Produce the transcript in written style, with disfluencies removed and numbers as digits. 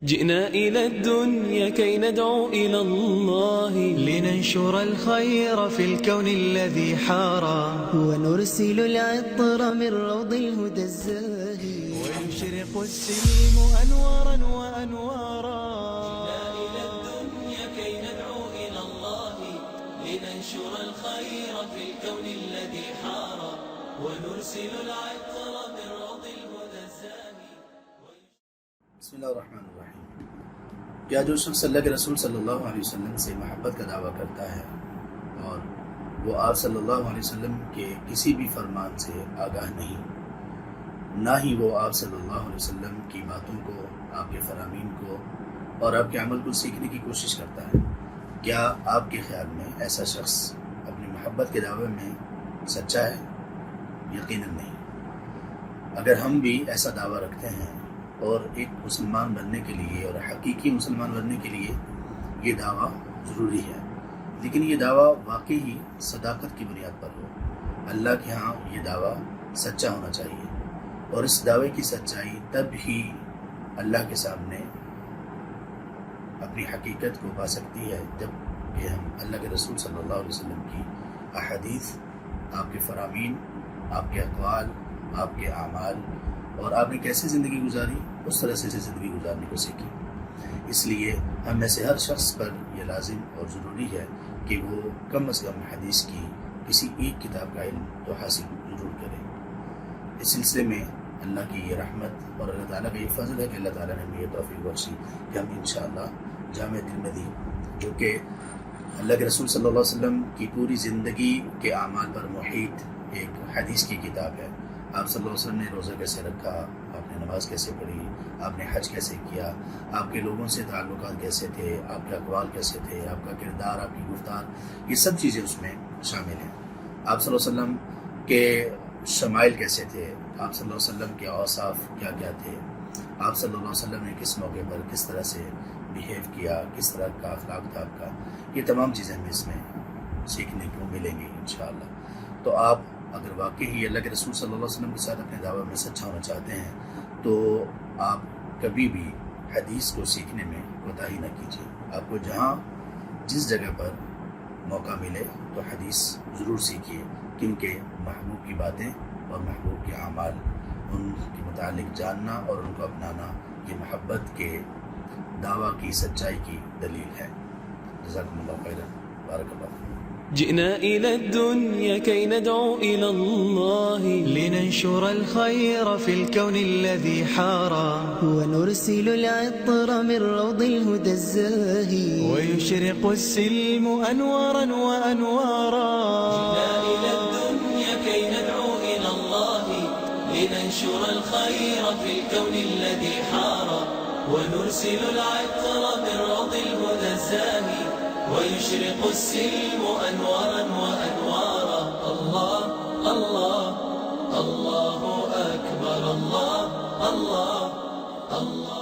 جئنا إلى الدنيا كي ندعو إلى الله لننشر الخير في الكون الذي حارى ونرسل العطر من روض الهدى الزاهي ويشرق السلم أنوارا وأنوارا. جئنا إلى الدنيا كي ندعو إلى الله لننشر الخير في الكون الذي حارى ونرسل العطر من روض الهدى الزاهي. بسم اللہ الرحمن الرحیم. کیا جو شخص اللہ کے رسول صلی اللہ علیہ وسلم سے محبت کا دعویٰ کرتا ہے اور وہ آپ صلی اللہ علیہ وسلم کے کسی بھی فرمان سے آگاہ نہیں، نہ ہی وہ آپ صلی اللہ علیہ وسلم کی باتوں کو، آپ کے فرامین کو اور آپ کے عمل کو سیکھنے کی کوشش کرتا ہے، کیا آپ کے خیال میں ایسا شخص اپنی محبت کے دعوے میں سچا ہے؟ یقیناً نہیں. اگر ہم بھی ایسا دعویٰ رکھتے ہیں اور ایک مسلمان بننے کے لیے اور حقیقی مسلمان بننے کے لیے یہ دعویٰ ضروری ہے، لیکن یہ دعویٰ واقعی ہی صداقت کی بنیاد پر ہو. اللہ کے ہاں یہ دعویٰ سچا ہونا چاہیے، اور اس دعوے کی سچائی تب ہی اللہ کے سامنے اپنی حقیقت کو پا سکتی ہے جب کہ ہم اللہ کے رسول صلی اللہ علیہ وسلم کی احادیث، آپ کے فرامین، آپ کے اقوال، آپ کے اعمال اور آپ نے کیسے زندگی گزاری اس طرح سے زندگی گزارنے کو سیکھی. اس لیے ہم میں سے ہر شخص پر یہ لازم اور ضروری ہے کہ وہ کم از کم حدیث کی کسی ایک کتاب کا علم تو حاصل ضرور کرے. اس سلسلے میں اللہ کی یہ رحمت اور اللہ تعالیٰ کا یہ فضل ہے کہ اللہ تعالیٰ نے ہمیں یہ توفیق بخشی کہ ہم انشاءاللہ جامع ترمذی، جو کہ اللہ کے رسول صلی اللہ علیہ وسلم کی پوری زندگی کے اعمال پر محیط ایک حدیث کی کتاب ہے. آپ صلی اللہ علیہ وسلم نے روزہ کیسے رکھا، آپ نے نماز کیسے پڑھی، آپ نے حج کیسے کیا، آپ کے لوگوں سے تعلقات کیسے تھے، آپ کے اقوال کیسے تھے، آپ کا کردار، آپ کی گفتار، یہ سب چیزیں اس میں شامل ہیں. آپ صلی اللہ علیہ وسلم کے شمائل کیسے تھے، آپ صلی اللہ علیہ وسلم کے اوصاف کیا کیا تھے، آپ صلی اللہ علیہ وسلم نے کس موقع پر کس طرح سے بیہیو کیا، کس طرح کا اخلاق تھا آپ کا، یہ تمام چیزیں ہمیں اس میں سیکھنے کو ملیں گی انشاءاللہ. تو آپ اگر واقعی اللہ کے رسول صلی اللہ علیہ وسلم کے ساتھ اپنے دعوے میں سچا ہونا چاہتے ہیں تو آپ کبھی بھی حدیث کو سیکھنے میں کوتاہی نہ کیجیے. آپ کو جہاں جس جگہ پر موقع ملے تو حدیث ضرور سیکھیے، کیونکہ محبوب کی باتیں اور محبوب کے اعمال، ان کے متعلق جاننا اور ان کو اپنانا یہ محبت کے دعویٰ کی سچائی کی دلیل ہے. جزاکم اللہ خیرا، بارک اللہ فیکم. جئنا إلى الدنيا كي ندعو إلى الله لننشر الخير في الكون الذي حارى ونرسل العطر من روض الهدى الزاهي ويشرق السلم أنوارا وأنوارا. جئنا إلى الدنيا كي ندعو إلى الله لننشر الخير في الكون الذي حارى ونرسل العطر من روض الهدى الزاهي ويشرق السلم أنوارا وأنوارا. الله الله الله أكبر، الله الله الله.